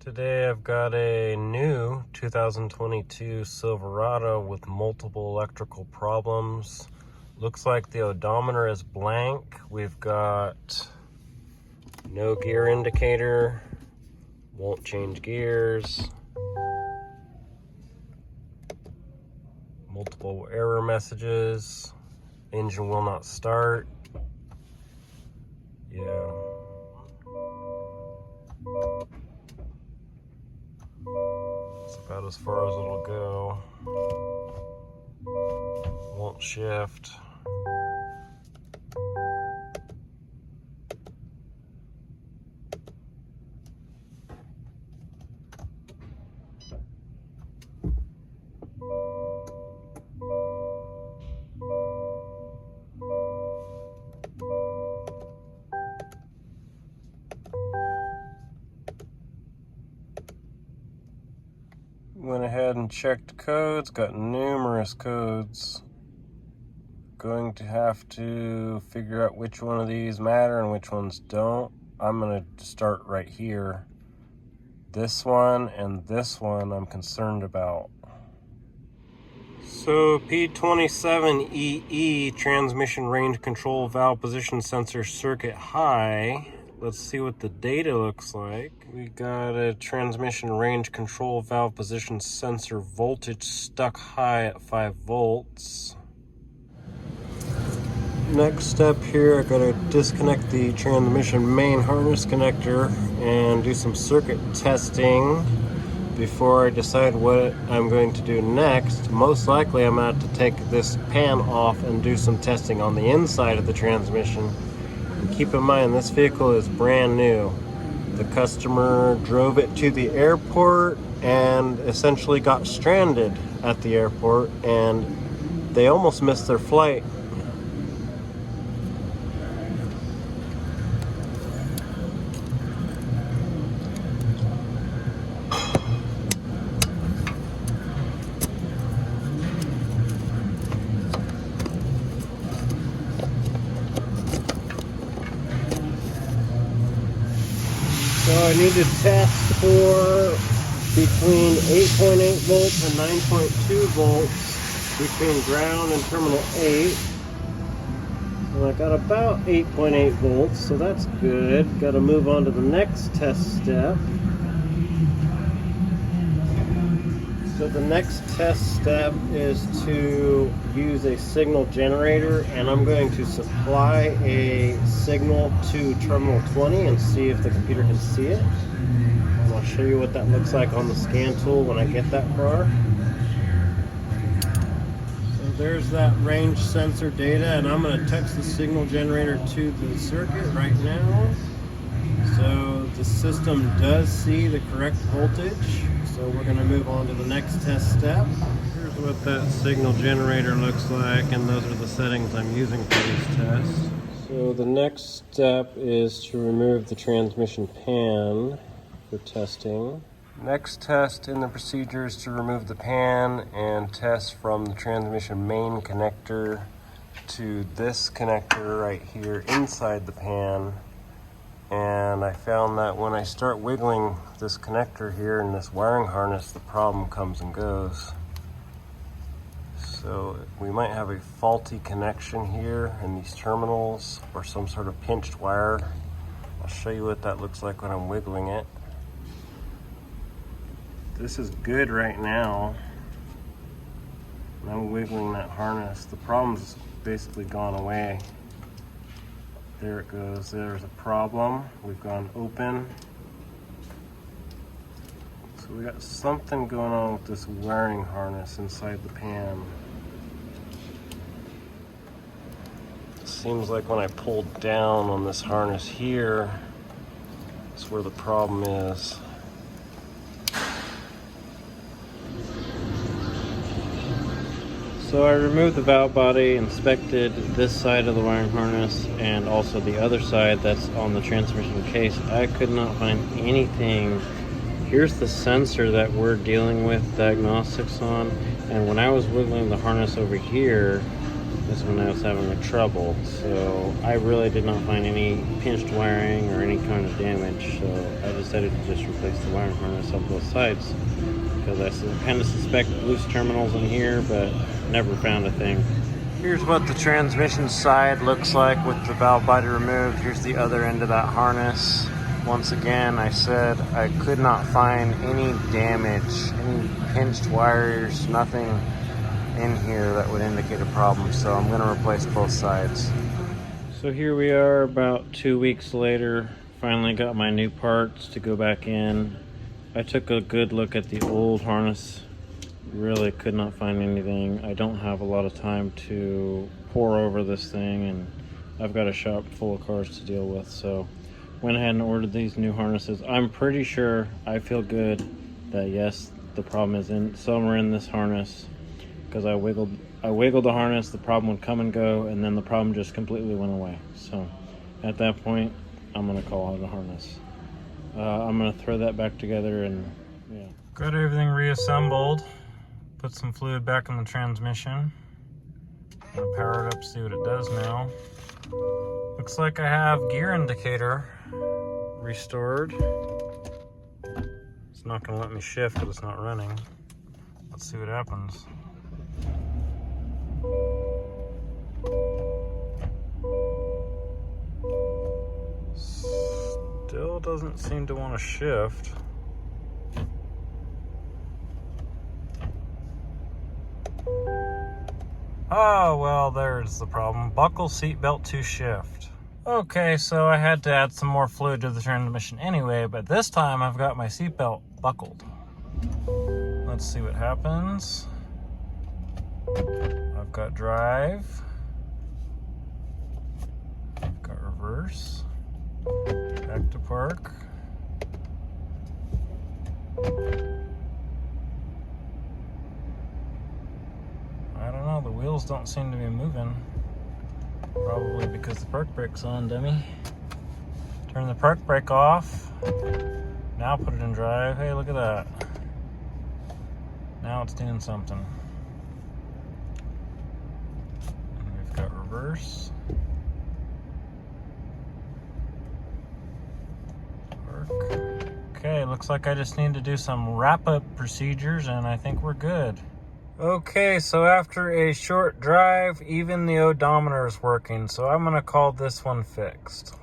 Today I've got a new 2022 Silverado with multiple electrical problems. Looks like the odometer is blank. We've got no gear indicator, won't change gears, multiple error messages, engine will not start. Yeah. It's about as far as it'll go. Won't shift. Went ahead and checked codes, got numerous codes. Going to have to figure out which one of these matter and which ones don't. I'm going to start right here. This one and this one I'm concerned about. So P27EE transmission range control valve position sensor circuit high. Let's see what the data looks like. We got a transmission range control valve position sensor voltage stuck high at 5 volts. Next step here, I gotta disconnect the transmission main harness connector and do some circuit testing before I decide what I'm going to do next. Most likely I'm going to have to take this pan off and do some testing on the inside of the transmission. And keep in mind, this vehicle is brand new. The customer drove it to the airport and essentially got stranded at the airport, and they almost missed their flight. So I need to test for between 8.8 volts and 9.2 volts between ground and terminal 8. And I got about 8.8 volts, so that's good. Got to move on to the next test step. So the next test step is to use a signal generator, and I'm going to supply a signal to terminal 20 and see if the computer can see it. And I'll show you what that looks like on the scan tool when I get that far. So there's that range sensor data, and I'm going to text the signal generator to the circuit right now. So the system does see the correct voltage. So we're going to move on to the next test step. Here's what that signal generator looks like, and those are the settings I'm using for these tests. So the next step is to remove the transmission pan for testing. Next test in the procedure is to remove the pan and test from the transmission main connector to this connector right here inside the pan. And I found that when I start wiggling this connector here in this wiring harness, the problem comes and goes. So we might have a faulty connection here in these terminals or some sort of pinched wire. I'll show you what that looks like when I'm wiggling it. This is good right now. I'm wiggling that harness. The problem's basically gone away. There it goes. There's a problem. We've gone open. So we got something going on with this wiring harness inside the pan. It seems like when I pulled down on this harness here, that's where the problem is. So I removed the valve body, inspected this side of the wiring harness and also the other side that's on the transmission case. I could not find anything. Here's the sensor that we're dealing with diagnostics on, and when I was wiggling the harness over here, is when I was having a trouble. So I really did not find any pinched wiring or any kind of damage. So I decided to just replace the wiring harness on both sides, because I kind of suspect loose terminals in here, but never found a thing. Here's what the transmission side looks like with the valve body removed. Here's the other end of that harness. Once again, I said I could not find any damage, any pinched wires, nothing in here that would indicate a problem. So I'm gonna replace both sides. So here we are about 2 weeks later. Finally got my new parts to go back in. I took a good look at the old harness. Really could not find anything. I don't have a lot of time to pour over this thing, and I've got a shop full of cars to deal with, so went ahead and ordered these new harnesses. I'm pretty sure, I feel good that yes, the problem is somewhere in this harness, because I wiggled the harness, the problem would come and go, and then the problem just completely went away. So at that point, I'm gonna call it a harness. I'm gonna throw that back together, and yeah. Got everything reassembled. Put some fluid back in the transmission. Gonna power it up, see what it does now. Looks like I have gear indicator restored. It's not gonna let me shift because it's not running. Let's see what happens. Still doesn't seem to want to shift. Oh, well, there's the problem. Buckle seatbelt to shift. Okay, so I had to add some more fluid to the transmission anyway, but this time I've got my seatbelt buckled. Let's see what happens. I've got drive. I've got reverse. Back to park. I don't know, the wheels don't seem to be moving. Probably because the park brake's on, dummy. Turn the park brake off. Now put it in drive. Hey, look at that. Now it's doing something. And we've got reverse. Park. Okay, looks like I just need to do some wrap-up procedures, and I think we're good. Okay, so after a short drive, even the odometer is working, so I'm gonna call this one fixed.